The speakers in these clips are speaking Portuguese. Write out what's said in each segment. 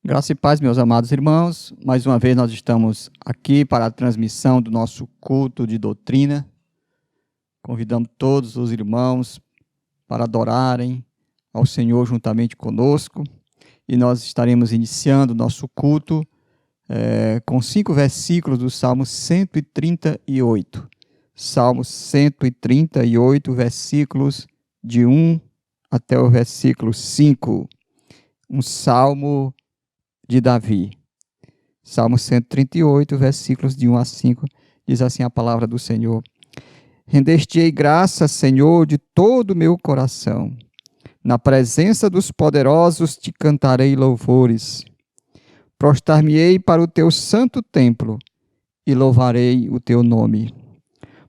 Graça e paz, meus amados irmãos. Mais uma vez nós estamos aqui para a transmissão do nosso culto de doutrina. Convidamos todos os irmãos para adorarem ao Senhor juntamente conosco. E nós estaremos iniciando o nosso culto com 5 versículos do Salmo 138. Salmo 138, versículos de 1 até o versículo 5. Um salmo de Davi. Salmo 138, versículos de 1 a 5, diz assim a palavra do Senhor: Rendeste-ei graças, Senhor, de todo o meu coração. Na presença dos poderosos te cantarei louvores. Prostrar-me-ei para o teu santo templo e louvarei o teu nome.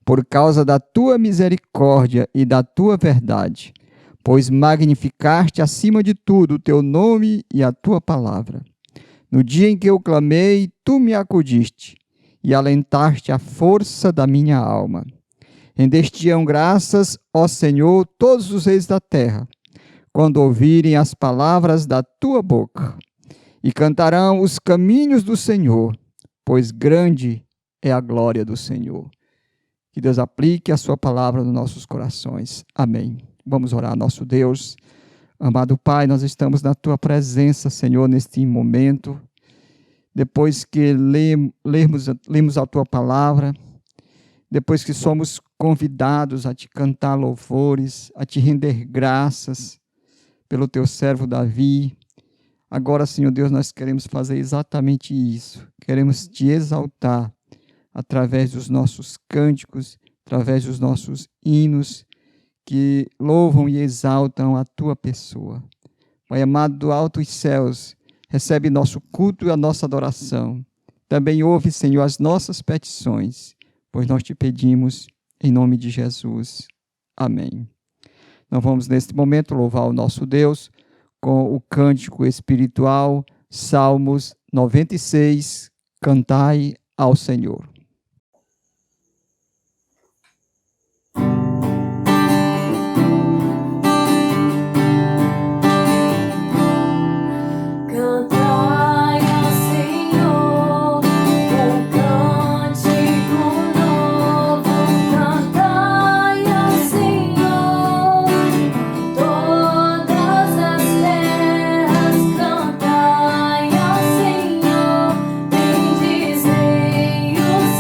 Por causa da tua misericórdia e da tua verdade, pois magnificaste acima de tudo o teu nome e a tua palavra. No dia em que eu clamei, tu me acudiste e alentaste a força da minha alma. Rendeste-ão graças, ó Senhor, todos os reis da terra, quando ouvirem as palavras da tua boca. E cantarão os caminhos do Senhor, pois grande é a glória do Senhor. Que Deus aplique a sua palavra nos nossos corações. Amém. Vamos orar, nosso Deus. Amado Pai, nós estamos na Tua presença, Senhor, neste momento. Depois que lemos a Tua palavra, depois que somos convidados a Te cantar louvores, a Te render graças pelo Teu servo Davi, agora, Senhor Deus, nós queremos fazer exatamente isso. Queremos Te exaltar através dos nossos cânticos, através dos nossos hinos, que louvam e exaltam a Tua pessoa. Pai amado do alto dos céus, recebe nosso culto e a nossa adoração. Também ouve, Senhor, as nossas petições, pois nós te pedimos em nome de Jesus. Amém. Nós vamos, neste momento, louvar o nosso Deus com o cântico espiritual, Salmos 96, Cantai ao Senhor. Cantai ao Senhor, bendizei o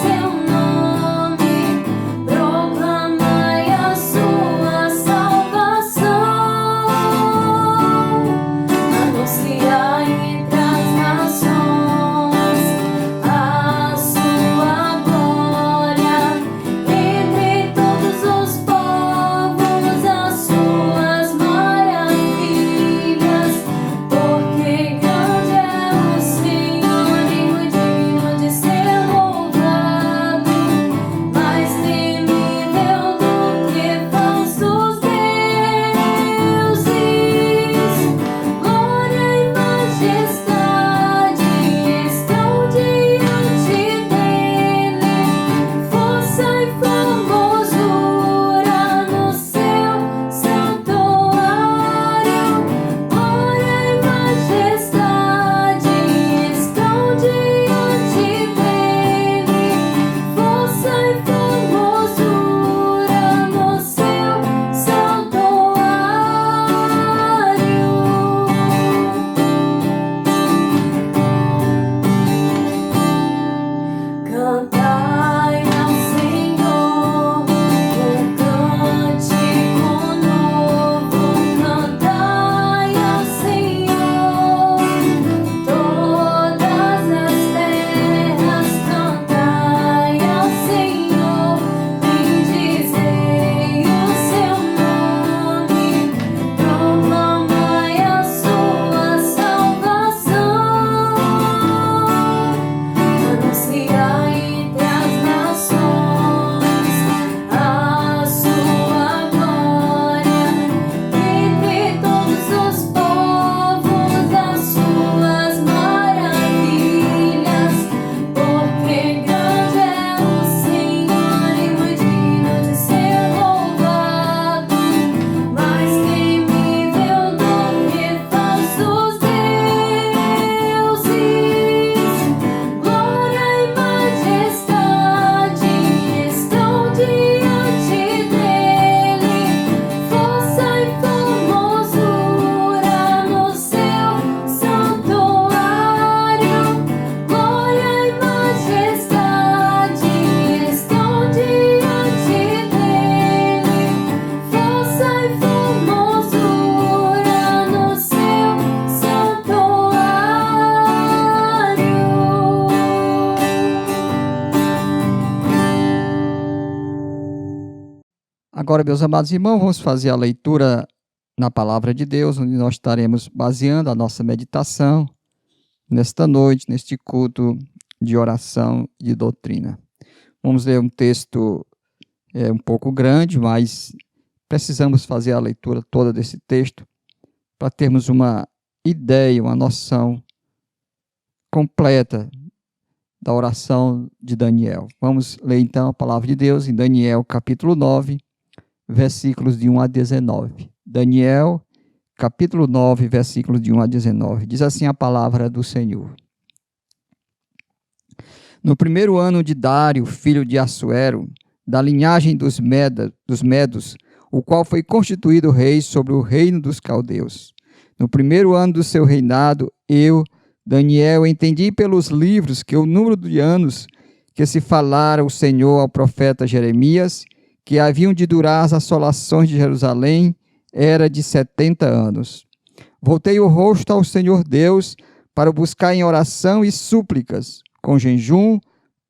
Agora, meus amados irmãos, vamos fazer a leitura na Palavra de Deus, onde nós estaremos baseando a nossa meditação nesta noite, neste culto de oração e de doutrina. Vamos ler um texto um pouco grande, mas precisamos fazer a leitura toda desse texto para termos uma ideia, uma noção completa da oração de Daniel. Vamos ler então a palavra de Deus em Daniel capítulo 9, versículos de 1 a 19. Daniel capítulo 9, versículos de 1 a 19. Diz assim a palavra do Senhor. No primeiro ano de Dário, filho de Assuero, da linhagem dos Medos, o qual foi constituído rei sobre o reino dos caldeus. No primeiro ano do seu reinado, eu, Daniel, entendi pelos livros que o número de anos que se falara o Senhor ao profeta Jeremias, que haviam de durar as assolações de Jerusalém, era de 70 anos. Voltei o rosto ao Senhor Deus para o buscar em oração e súplicas, com jejum,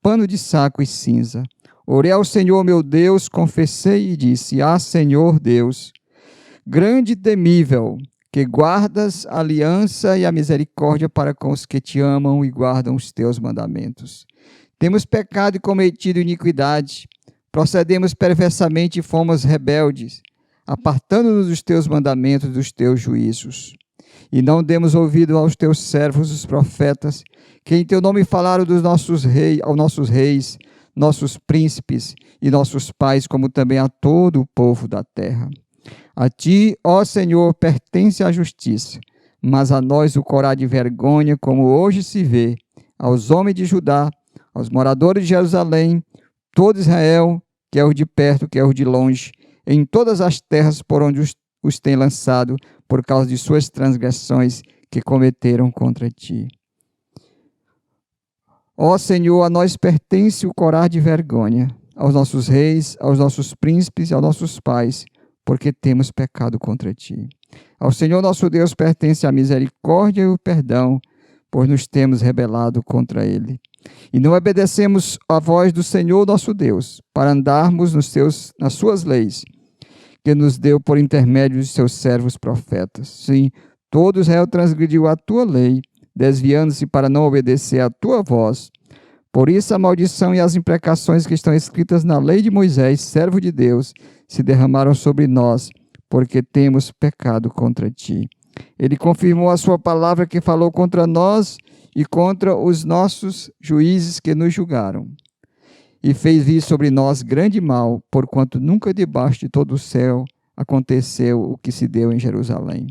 pano de saco e cinza. Orei ao Senhor meu Deus, confessei e disse: Ah, Senhor Deus, grande e temível, que guardas a aliança e a misericórdia para com os que te amam e guardam os teus mandamentos. Temos pecado e cometido iniquidade, procedemos perversamente e fomos rebeldes, apartando-nos dos teus mandamentos e dos teus juízos. E não demos ouvido aos teus servos, os profetas, que em teu nome falaram aos nossos reis, nossos príncipes e nossos pais, como também a todo o povo da terra. A ti, ó Senhor, pertence a justiça, mas a nós o corar de vergonha, como hoje se vê, aos homens de Judá, aos moradores de Jerusalém, todo Israel, quer os de perto, quer os de longe, em todas as terras por onde os tem lançado, por causa de suas transgressões que cometeram contra ti. Ó Senhor, a nós pertence o corar de vergonha, aos nossos reis, aos nossos príncipes e aos nossos pais, porque temos pecado contra ti. Ao Senhor nosso Deus pertence a misericórdia e o perdão, pois nos temos rebelado contra ele. E não obedecemos à voz do Senhor nosso Deus, para andarmos nas suas leis, que nos deu por intermédio de seus servos profetas. Sim, todo Israel transgrediu a tua lei, desviando-se para não obedecer à tua voz. Por isso a maldição e as imprecações que estão escritas na lei de Moisés, servo de Deus, se derramaram sobre nós, porque temos pecado contra ti. Ele confirmou a sua palavra que falou contra nós e contra os nossos juízes que nos julgaram. E fez vir sobre nós grande mal, porquanto nunca debaixo de todo o céu aconteceu o que se deu em Jerusalém.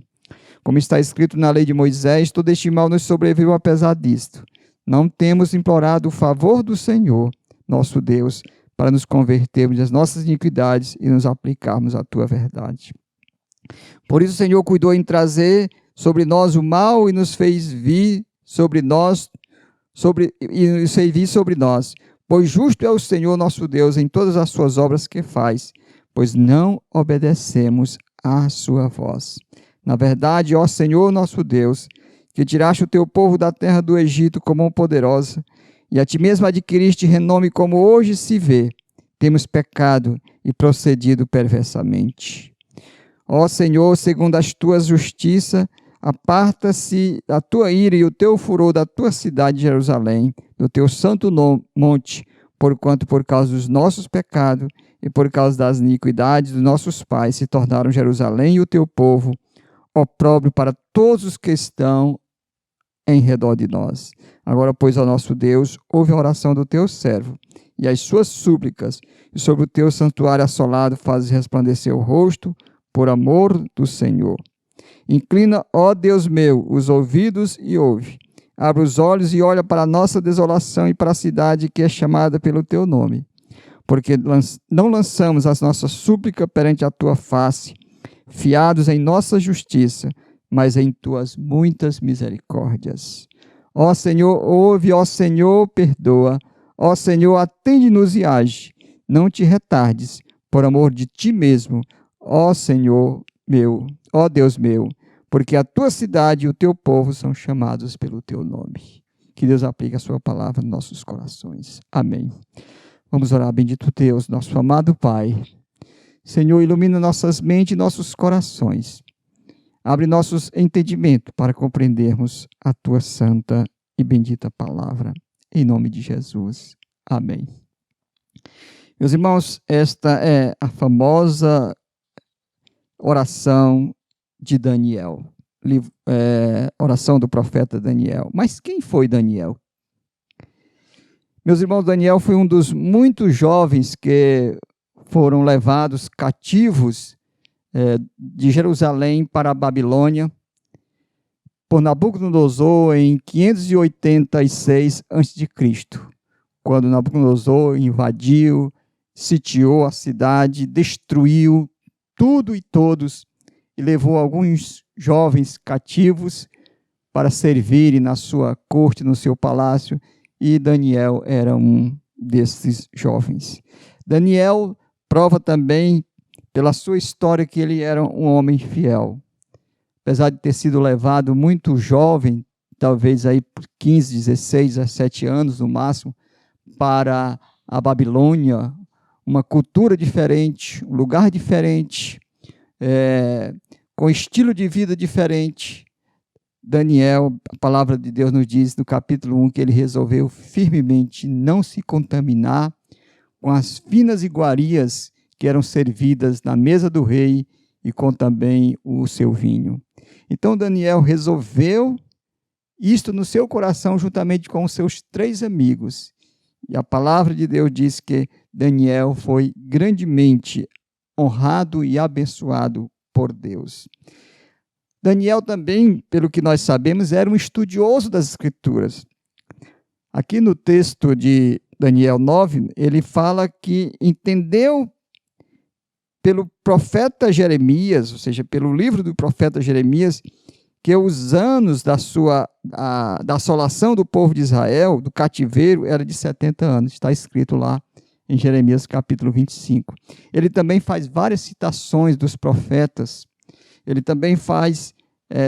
Como está escrito na lei de Moisés, todo este mal nos sobreveio apesar disto. Não temos implorado o favor do Senhor, nosso Deus, para nos convertermos das nossas iniquidades e nos aplicarmos à tua verdade. Por isso o Senhor cuidou em trazer sobre nós o mal e nos fez vir sobre nós, pois justo é o Senhor nosso Deus em todas as suas obras que faz, pois não obedecemos à sua voz. Na verdade, ó Senhor nosso Deus, que tiraste o teu povo da terra do Egito como mão poderosa, e a ti mesmo adquiriste renome como hoje se vê, temos pecado e procedido perversamente. Ó Senhor, segundo as tuas justiças, aparta-se a tua ira e o teu furor da tua cidade de Jerusalém, do teu santo monte, porquanto por causa dos nossos pecados e por causa das iniquidades dos nossos pais se tornaram Jerusalém e o teu povo opróbrio para todos os que estão em redor de nós. Agora, pois, ó nosso Deus, ouve a oração do teu servo e as suas súplicas, e sobre o teu santuário assolado fazes resplandecer o rosto por amor do Senhor. Inclina, ó Deus meu, os ouvidos e ouve. Abre os olhos e olha para a nossa desolação e para a cidade que é chamada pelo teu nome. Porque não lançamos as nossas súplicas perante a tua face, fiados em nossa justiça, mas em tuas muitas misericórdias. Ó Senhor, ouve, ó Senhor, perdoa. Ó Senhor, atende-nos e age. Não te retardes, por amor de ti mesmo, ó Senhor meu, ó Deus meu, porque a tua cidade e o teu povo são chamados pelo teu nome. Que Deus aplique a sua palavra nos nossos corações. Amém. Vamos orar. Bendito Deus, nosso amado Pai. Senhor, ilumina nossas mentes e nossos corações. Abre nossos entendimentos para compreendermos a tua santa e bendita palavra. Em nome de Jesus. Amém. Meus irmãos, esta é a famosa oração de Daniel. Oração do profeta Daniel. Mas quem foi Daniel? Meus irmãos, Daniel foi um dos muitos jovens que foram levados cativos de Jerusalém para a Babilônia por Nabucodonosor em 586 a.C., quando Nabucodonosor invadiu, sitiou a cidade, destruiu tudo e todos e levou alguns jovens cativos para servirem na sua corte, no seu palácio, e Daniel era um desses jovens. Daniel prova também, pela sua história, que ele era um homem fiel. Apesar de ter sido levado muito jovem, talvez aí por 15, 16, 17 anos no máximo, para a Babilônia, uma cultura diferente, um lugar diferente, com estilo de vida diferente, Daniel, a palavra de Deus nos diz no capítulo 1 que ele resolveu firmemente não se contaminar com as finas iguarias que eram servidas na mesa do rei e com também o seu vinho. Então Daniel resolveu isto no seu coração juntamente com os seus 3 amigos. E a palavra de Deus diz que Daniel foi grandemente honrado e abençoado por Deus. Daniel também, pelo que nós sabemos, era um estudioso das Escrituras. Aqui no texto de Daniel 9, ele fala que entendeu pelo profeta Jeremias, ou seja, pelo livro do profeta Jeremias, que os anos da assolação do povo de Israel, do cativeiro, era de 70 anos. Está escrito lá em Jeremias capítulo 25. Ele também faz várias citações dos profetas. Ele também faz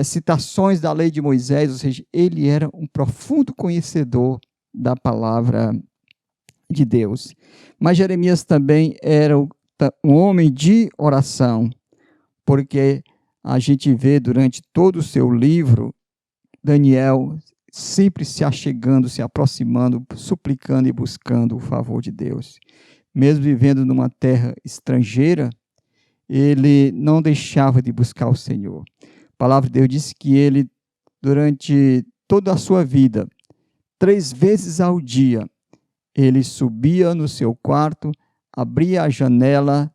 citações da lei de Moisés, ou seja, ele era um profundo conhecedor da palavra de Deus. Mas Jeremias também era um homem de oração, porque a gente vê durante todo o seu livro, Daniel sempre se achegando, se aproximando, suplicando e buscando o favor de Deus. Mesmo vivendo numa terra estrangeira, ele não deixava de buscar o Senhor. A palavra de Deus diz que ele, durante toda a sua vida, 3 vezes ao dia, ele subia no seu quarto, abria a janela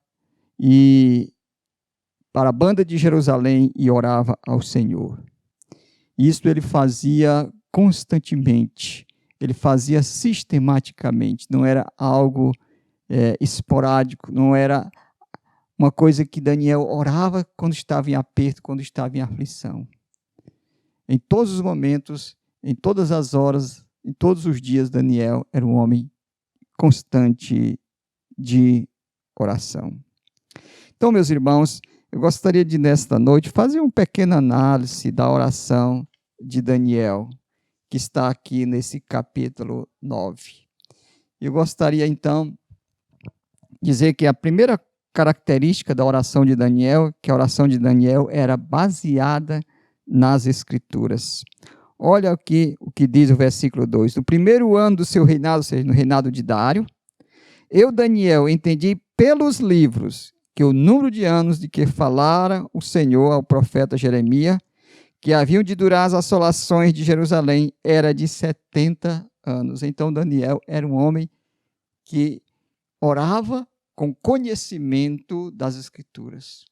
para a banda de Jerusalém e orava ao Senhor. Isso ele fazia constantemente, ele fazia sistematicamente, não era algo esporádico, não era uma coisa que Daniel orava quando estava em aperto, quando estava em aflição. Em todos os momentos, em todas as horas, em todos os dias, Daniel era um homem constante de oração. Então, meus irmãos, eu gostaria de, nesta noite, fazer uma pequena análise da oração de Daniel, que está aqui nesse capítulo 9. Eu gostaria, então, de dizer que a primeira característica da oração de Daniel, que a oração de Daniel era baseada nas Escrituras. Olha o que diz o versículo 2. No primeiro ano do seu reinado, ou seja, no reinado de Dário, eu, Daniel, entendi pelos livros que o número de anos de que falara o Senhor ao profeta Jeremias, que haviam de durar as assolações de Jerusalém, era de 70 anos. Então, Daniel era um homem que orava com conhecimento das Escrituras.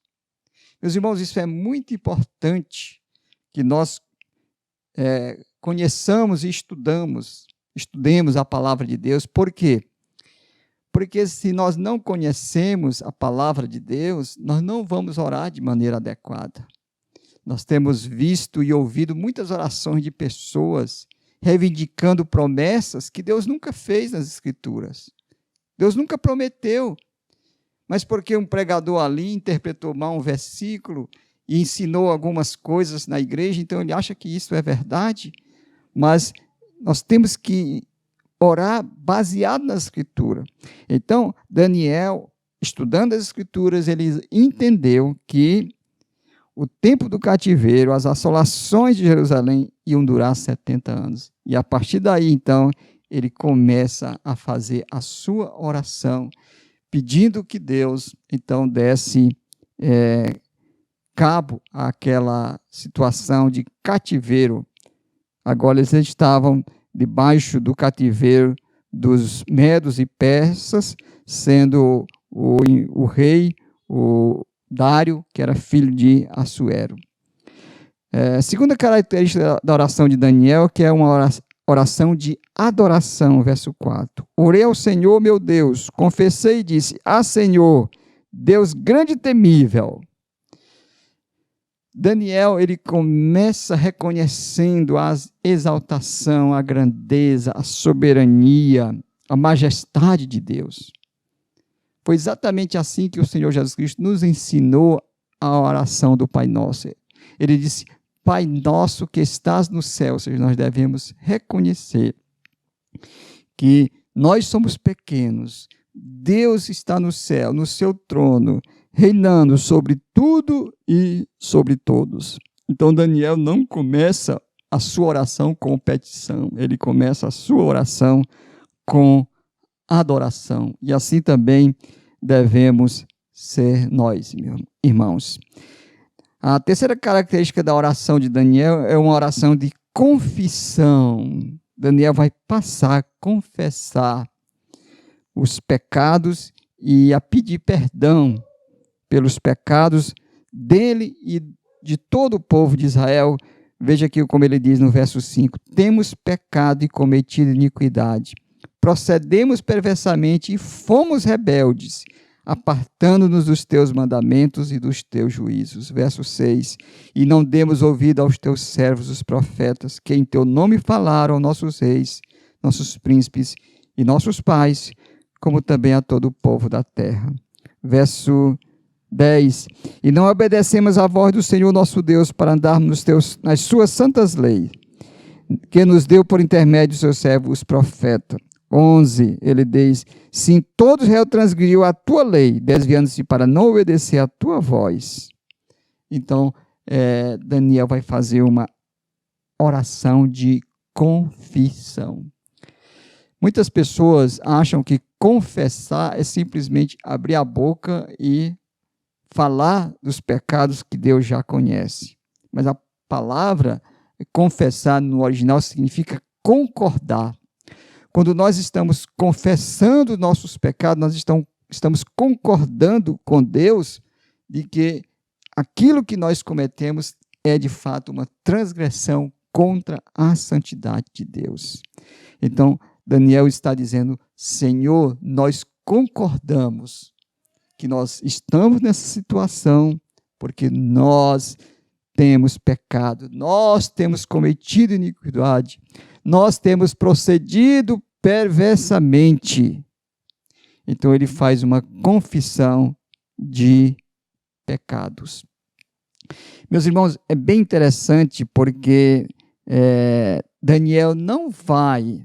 Meus irmãos, isso é muito importante que nós conheçamos e estudemos a palavra de Deus. Por quê? Porque se nós não conhecemos a palavra de Deus, nós não vamos orar de maneira adequada. Nós temos visto e ouvido muitas orações de pessoas reivindicando promessas que Deus nunca fez nas Escrituras. Deus nunca prometeu. Mas porque um pregador ali interpretou mal um versículo e ensinou algumas coisas na igreja, então ele acha que isso é verdade. Mas nós temos que orar baseado na Escritura. Então, Daniel estudando as Escrituras, ele entendeu que o tempo do cativeiro, as assolações de Jerusalém iam durar 70 anos. E a partir daí, então, ele começa a fazer a sua oração, pedindo que Deus, então, desse cabo àquela situação de cativeiro. Agora eles estavam debaixo do cativeiro dos medos e persas, sendo o rei, o Dário, que era filho de Assuero. Segunda característica da oração de Daniel, que é uma oração de adoração, verso 4. Orei ao Senhor, meu Deus, confessei e disse: Ah, Senhor, Deus grande e temível. Daniel, ele começa reconhecendo a exaltação, a grandeza, a soberania, a majestade de Deus. Foi exatamente assim que o Senhor Jesus Cristo nos ensinou a oração do Pai Nosso. Ele disse: Pai nosso que estás no céu, ou seja, nós devemos reconhecer que nós somos pequenos, Deus está no céu, no seu trono, reinando sobre tudo e sobre todos. Então Daniel não começa a sua oração com petição, ele começa a sua oração com adoração. E assim também devemos ser nós, meus irmãos. A terceira característica da oração de Daniel é uma oração de confissão. Daniel vai passar a confessar os pecados e a pedir perdão pelos pecados dele e de todo o povo de Israel. Veja aqui como ele diz no verso 5: temos pecado e cometido iniquidade, procedemos perversamente e fomos rebeldes, apartando-nos dos teus mandamentos e dos teus juízos. Verso 6: e não demos ouvido aos teus servos, os profetas, que em teu nome falaram aos nossos reis, nossos príncipes e nossos pais, como também a todo o povo da terra. Verso 10: e não obedecemos à voz do Senhor nosso Deus para andarmos nas suas santas leis, que nos deu por intermédio dos seus servos, os profetas. 11, ele diz: sim, todos transgrediu a tua lei, desviando-se para não obedecer a tua voz. Então, Daniel vai fazer uma oração de confissão. Muitas pessoas acham que confessar é simplesmente abrir a boca e falar dos pecados que Deus já conhece. Mas a palavra confessar no original significa concordar. Quando nós estamos confessando nossos pecados, nós estamos concordando com Deus de que aquilo que nós cometemos é de fato uma transgressão contra a santidade de Deus. Então, Daniel está dizendo: Senhor, nós concordamos que nós estamos nessa situação porque nós temos pecado, nós temos cometido iniquidade, nós temos procedido perversamente. Então ele faz uma confissão de pecados. Meus irmãos, é bem interessante porque Daniel não vai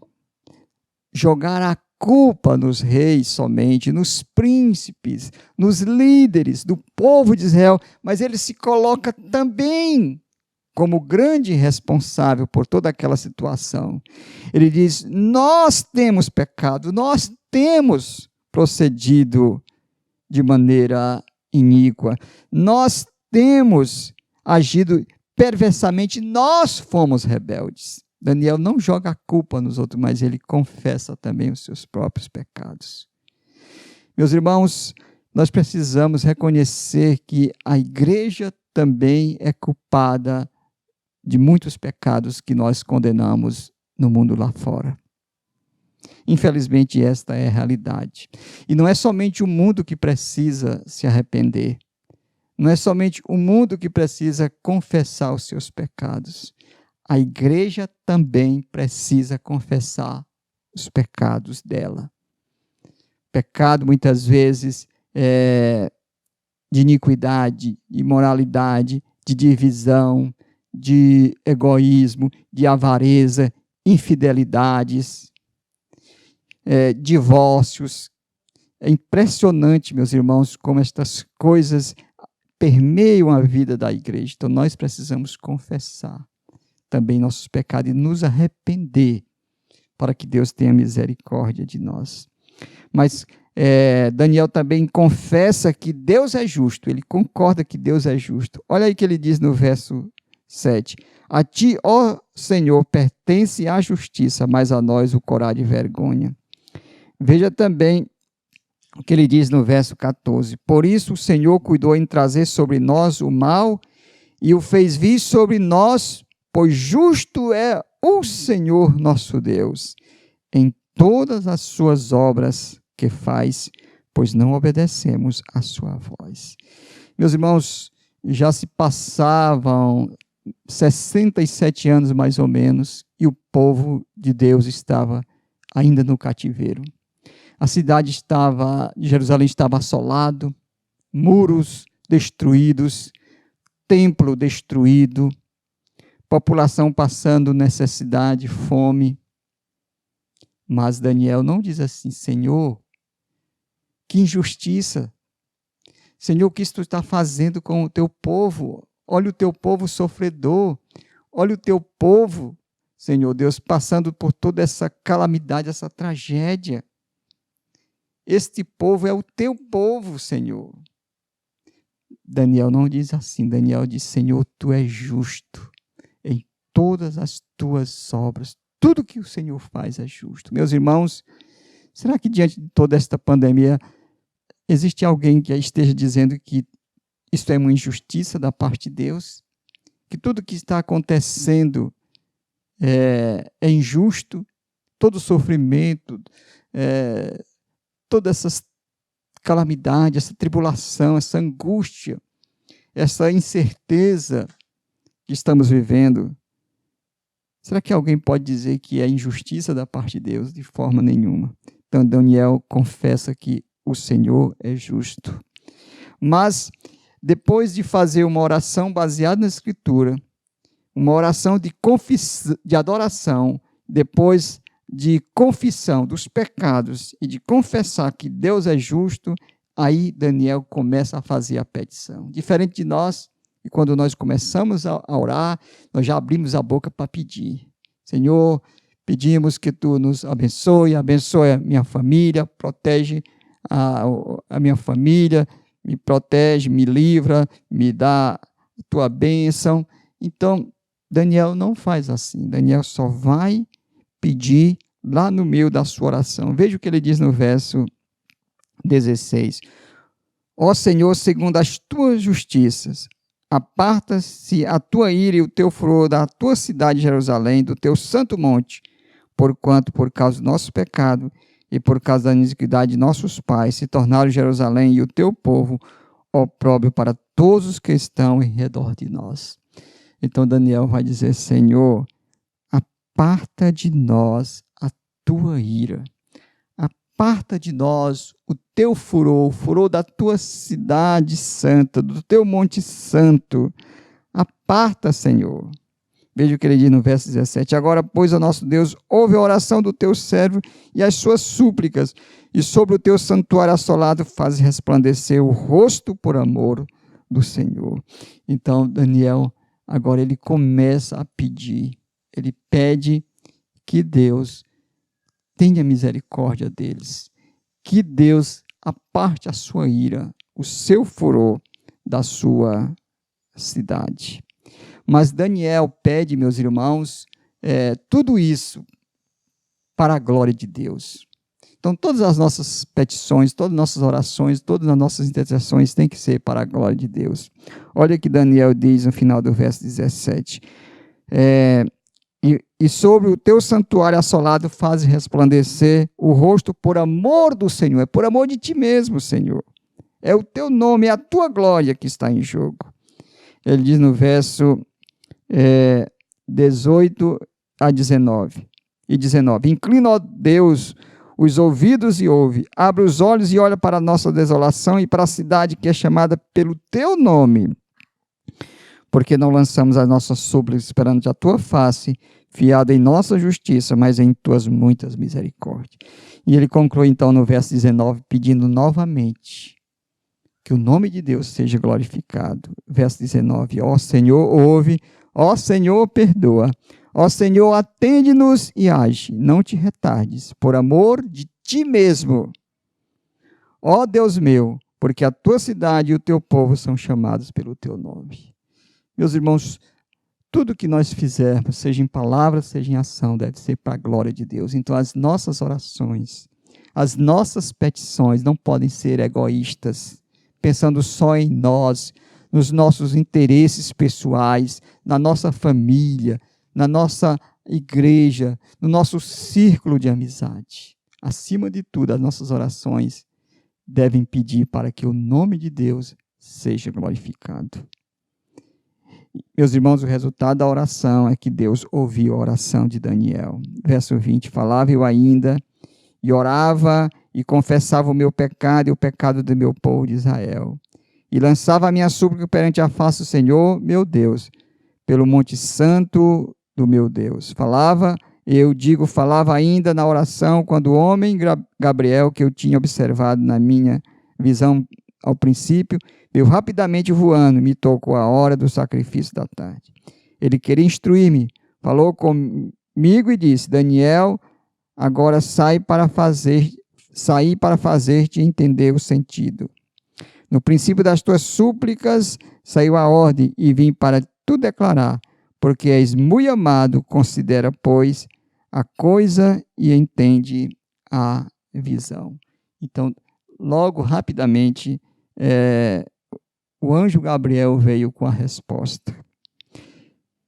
jogar a culpa nos reis somente, nos príncipes, nos líderes do povo de Israel, mas ele se coloca também como grande responsável por toda aquela situação. Ele diz: nós temos pecado, nós temos procedido de maneira iníqua, nós temos agido perversamente, nós fomos rebeldes. Daniel não joga a culpa nos outros, mas ele confessa também os seus próprios pecados. Meus irmãos, nós precisamos reconhecer que a igreja também é culpada de muitos pecados que nós condenamos no mundo lá fora. Infelizmente, esta é a realidade. E não é somente o mundo que precisa se arrepender. Não é somente o mundo que precisa confessar os seus pecados. A igreja também precisa confessar os pecados dela. Pecado, muitas vezes, de iniquidade, de imoralidade, de divisão, de egoísmo, de avareza, infidelidades, divórcios, É impressionante, meus irmãos, como estas coisas permeiam a vida da igreja. Então, nós precisamos confessar também nossos pecados e nos arrepender para que Deus tenha misericórdia de nós. Mas Daniel também confessa que Deus é justo, ele concorda que Deus é justo. Olha aí que ele diz no verso 7. A ti, ó Senhor, pertence a justiça, mas a nós o corar de vergonha. Veja também o que ele diz no verso 14. Por isso o Senhor cuidou em trazer sobre nós o mal e o fez vir sobre nós, pois justo é o Senhor nosso Deus em todas as suas obras que faz, pois não obedecemos à sua voz. Meus irmãos, já se passavam 67 anos mais ou menos e o povo de Deus estava ainda no cativeiro. A cidade de Jerusalém estava assolado, muros destruídos, templo destruído, população passando necessidade, fome. Mas Daniel não diz assim: Senhor, que injustiça. Senhor, o que tu está fazendo com o teu povo? Olha o teu povo sofredor. Olha o teu povo, Senhor Deus, passando por toda essa calamidade, essa tragédia. Este povo é o teu povo, Senhor. Daniel não diz assim. Daniel diz: Senhor, tu és justo em todas as tuas obras. Tudo que o Senhor faz é justo. Meus irmãos, será que diante de toda esta pandemia existe alguém que esteja dizendo que isto é uma injustiça da parte de Deus? Que tudo que está acontecendo é injusto? Todo sofrimento, toda essa calamidade, essa tribulação, essa angústia, essa incerteza que estamos vivendo, será que alguém pode dizer que é injustiça da parte de Deus? De forma nenhuma. Então, Daniel confessa que o Senhor é justo. Mas, depois de fazer uma oração baseada na Escritura, uma oração de adoração, depois de confissão dos pecados e de confessar que Deus é justo, aí Daniel começa a fazer a petição. Diferente de nós, e quando nós começamos a orar, nós já abrimos a boca para pedir. Senhor, pedimos que tu nos abençoe a minha família, protege a minha família, me protege, me livra, me dá a tua bênção. Então, Daniel não faz assim. Daniel só vai pedir lá no meio da sua oração. Veja o que ele diz no verso 16. Ó Senhor, segundo as tuas justiças, aparta-se a tua ira e o teu furor da tua cidade Jerusalém, do teu santo monte, porquanto, por causa do nosso pecado e por causa da iniquidade de nossos pais, se tornaram Jerusalém e o teu povo opróbrio para todos os que estão em redor de nós. Então Daniel vai dizer: Senhor, aparta de nós a tua ira, aparta de nós o teu furor, o furor da tua cidade santa, do teu monte santo. Aparta, Senhor. Veja o que ele diz no verso 17. Agora, pois, ó nosso Deus, ouve a oração do teu servo e as suas súplicas, e sobre o teu santuário assolado faz resplandecer o rosto por amor do Senhor. Então, Daniel, agora ele começa a pedir. Ele pede que Deus tenha misericórdia deles, que Deus aparte a sua ira, o seu furor da sua cidade. Mas Daniel pede, meus irmãos, tudo isso para a glória de Deus. Então, todas as nossas petições, todas as nossas orações, todas as nossas intercessões têm que ser para a glória de Deus. Olha o que Daniel diz no final do verso 17. E sobre o teu santuário assolado faz resplandecer o rosto por amor do Senhor. É por amor de ti mesmo, Senhor. É o teu nome, é a tua glória que está em jogo. Ele diz no verso 18 a 19. E 19. Inclina, ó Deus, os ouvidos e ouve. Abre os olhos e olha para a nossa desolação e para a cidade que é chamada pelo teu nome. Porque não lançamos as nossas súplicas esperando a tua face, fiado em nossa justiça, mas em tuas muitas misericórdias. E ele conclui então no verso 19, pedindo novamente que o nome de Deus seja glorificado. Verso 19, ó Senhor, ouve, ó Senhor, perdoa, ó Senhor, atende-nos e age, não te retardes, por amor de ti mesmo. Ó Deus meu, porque a tua cidade e o teu povo são chamados pelo teu nome. Meus irmãos, tudo que nós fizermos, seja em palavra, seja em ação, deve ser para a glória de Deus. Então, as nossas orações, as nossas petições não podem ser egoístas, pensando só em nós, nos nossos interesses pessoais, na nossa família, na nossa igreja, no nosso círculo de amizade. Acima de tudo, as nossas orações devem pedir para que o nome de Deus seja glorificado. Meus irmãos, o resultado da oração é que Deus ouviu a oração de Daniel. Verso 20, falava eu ainda, e orava, e confessava o meu pecado e o pecado do meu povo de Israel. E lançava a minha súplica perante a face do Senhor, meu Deus, pelo monte santo do meu Deus. Falava ainda na oração, quando o homem Gabriel, que eu tinha observado na minha visão ao princípio, veio rapidamente voando, me tocou a hora do sacrifício da tarde. Ele queria instruir-me, falou comigo e disse, Daniel, agora saí para fazer-te entender o sentido. No princípio das tuas súplicas saiu a ordem e vim para tu declarar, porque és muito amado, considera, pois, a coisa e entende a visão. Então, logo, rapidamente, o anjo Gabriel veio com a resposta.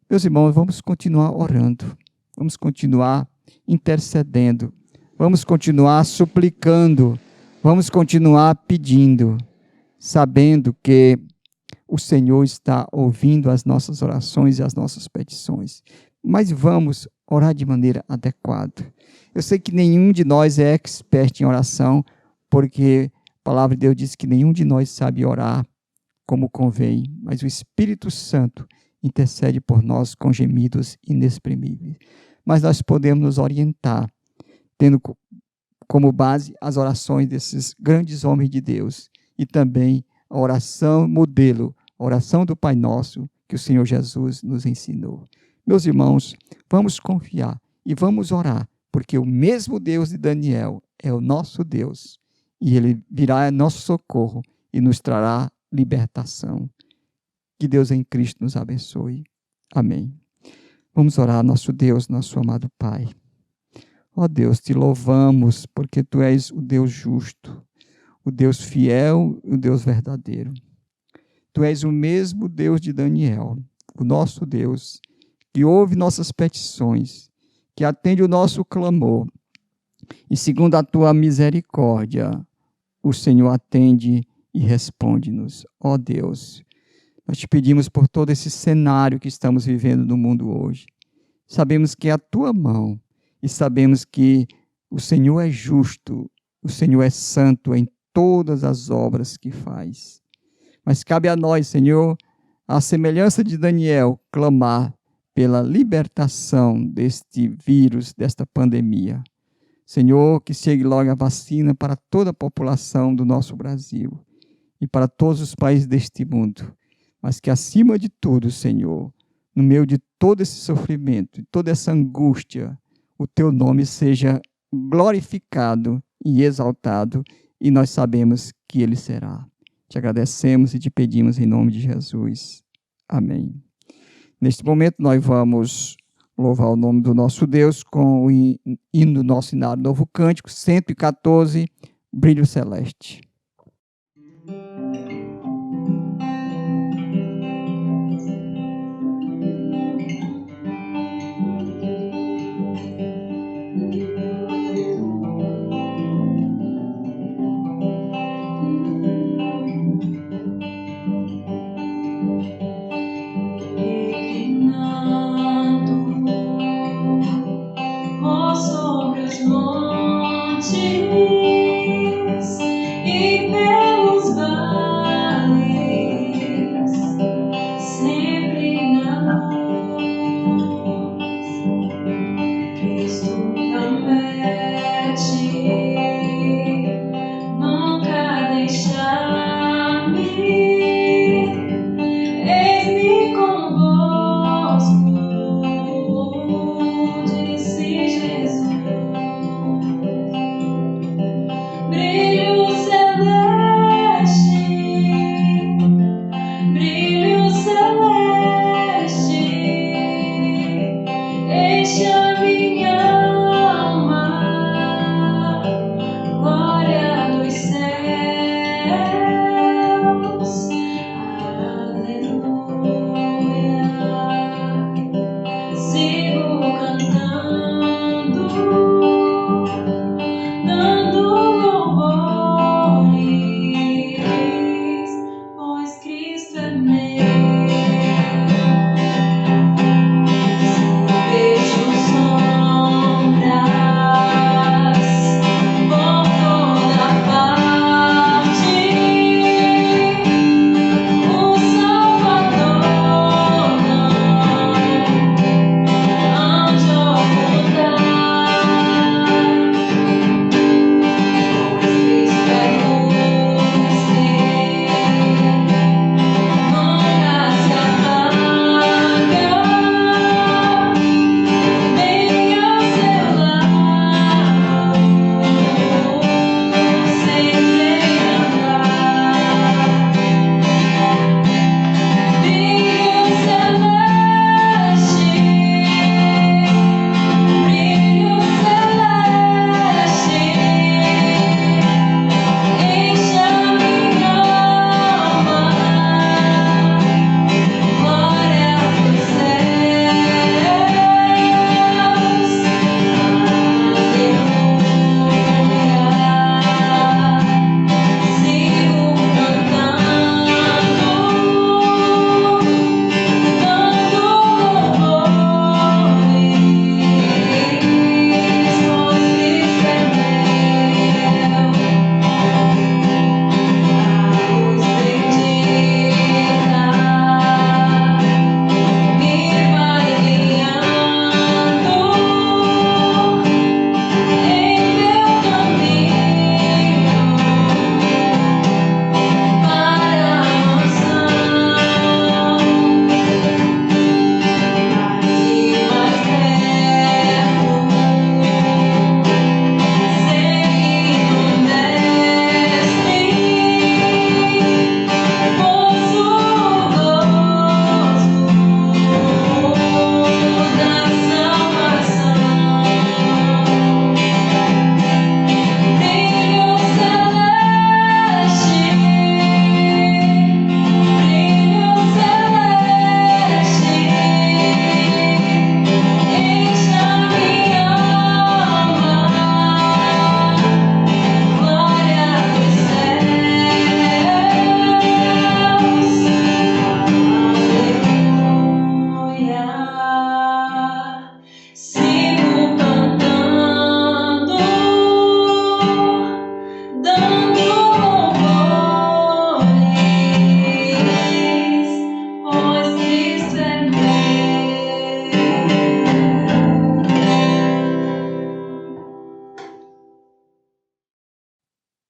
Meus irmãos, vamos continuar orando, vamos continuar intercedendo, vamos continuar suplicando, vamos continuar pedindo, sabendo que o Senhor está ouvindo as nossas orações e as nossas petições. Mas vamos orar de maneira adequada. Eu sei que nenhum de nós é expert em oração, porque a palavra de Deus diz que nenhum de nós sabe orar como convém, mas o Espírito Santo intercede por nós com gemidos inexprimíveis. Mas nós podemos nos orientar, tendo como base as orações desses grandes homens de Deus e também a oração modelo, a oração do Pai Nosso que o Senhor Jesus nos ensinou. Meus irmãos, vamos confiar e vamos orar, porque o mesmo Deus de Daniel é o nosso Deus e Ele virá em nosso socorro e nos trará libertação. Que Deus em Cristo nos abençoe. Amém. Vamos orar, nosso Deus, nosso amado Pai. Ó Deus, te louvamos porque Tu és o Deus justo, o Deus fiel, o Deus verdadeiro. Tu és o mesmo Deus de Daniel, o nosso Deus, que ouve nossas petições, que atende o nosso clamor. E segundo a Tua misericórdia, o Senhor atende e responde-nos. Ó Deus, nós te pedimos por todo esse cenário que estamos vivendo no mundo hoje. Sabemos que é a Tua mão e sabemos que o Senhor é justo, o Senhor é santo em todas as obras que faz. Mas cabe a nós, Senhor, à semelhança de Daniel, clamar pela libertação deste vírus, desta pandemia. Senhor, que chegue logo a vacina para toda a população do nosso Brasil e para todos os países deste mundo. Mas que, acima de tudo, Senhor, no meio de todo esse sofrimento, de toda essa angústia, o Teu nome seja glorificado e exaltado, e nós sabemos que Ele será. Te agradecemos e te pedimos em nome de Jesus. Amém. Neste momento, nós vamos louvar o nome do nosso Deus com o hino do nosso Inário Novo Cântico, 114, Brilho Celeste. Sobre os montes e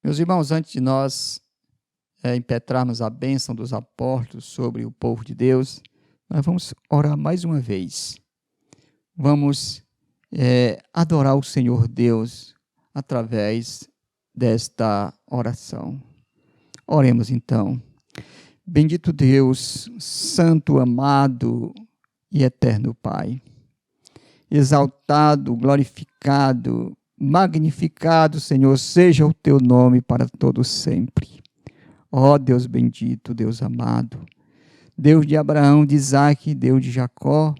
Meus irmãos, antes de nós impetrarmos a bênção dos apóstolos sobre o povo de Deus, nós vamos orar mais uma vez. Vamos adorar o Senhor Deus através desta oração. Oremos então. Bendito Deus, santo, amado e eterno Pai, exaltado, glorificado, magnificado, Senhor, seja o teu nome para todo sempre. Ó Deus bendito, Deus amado, Deus de Abraão, de Isaque, Deus de Jacó,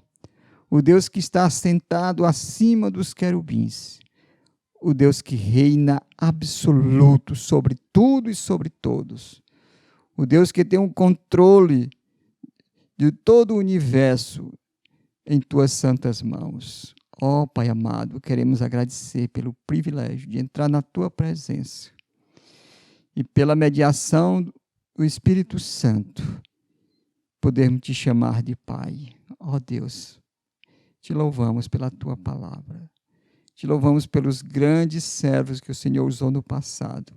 o Deus que está assentado acima dos querubins, o Deus que reina absoluto sobre tudo e sobre todos, o Deus que tem um controle de todo o universo em tuas santas mãos. Ó Pai amado, queremos agradecer pelo privilégio de entrar na tua presença e pela mediação do Espírito Santo, podermos te chamar de Pai. Ó Deus, te louvamos pela tua palavra, te louvamos pelos grandes servos que o Senhor usou no passado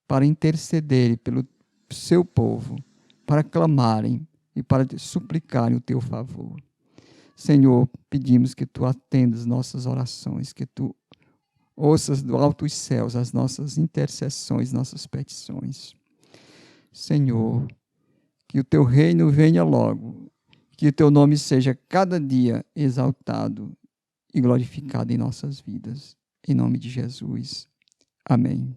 para intercederem pelo seu povo, para clamarem e para suplicarem o teu favor. Senhor, pedimos que tu atendas nossas orações, que tu ouças do alto dos céus as nossas intercessões, nossas petições. Senhor, que o teu reino venha logo, que o teu nome seja cada dia exaltado e glorificado em nossas vidas. Em nome de Jesus. Amém.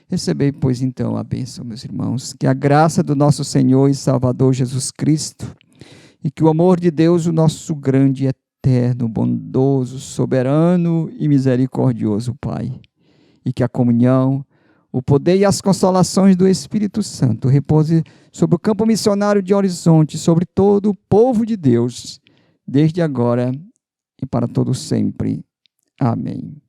Recebei, pois, então, a bênção, meus irmãos, que a graça do nosso Senhor e Salvador Jesus Cristo e que o amor de Deus, o nosso grande, eterno, bondoso, soberano e misericordioso Pai, e que a comunhão, o poder e as consolações do Espírito Santo repouse sobre o campo missionário de Horizonte, sobre todo o povo de Deus, desde agora e para todo sempre. Amém.